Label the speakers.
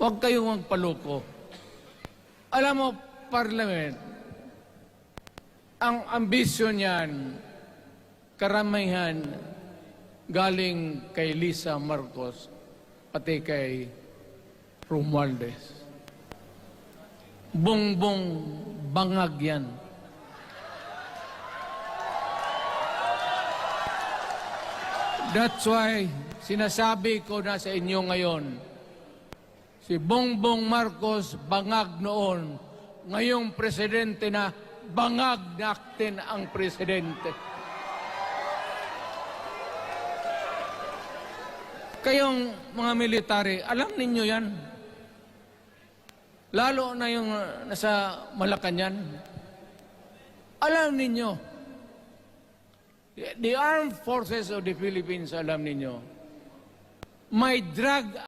Speaker 1: Huwag kayong magpaloko. Alam mo, Parliament, ang ambisyon niyan, karamihan galing kay Lisa Marcos, pati kay Romualdez. Bongbong bangag yan. That's why sinasabi ko na sa inyo ngayon, si Bongbong Marcos bangag noon, ngayong presidente na bangag natin ang presidente. Kayong mga military, alam ninyo yan. Lalo na yung nasa Malacanang. Alam ninyo. The Armed Forces of the Philippines, alam ninyo, may drug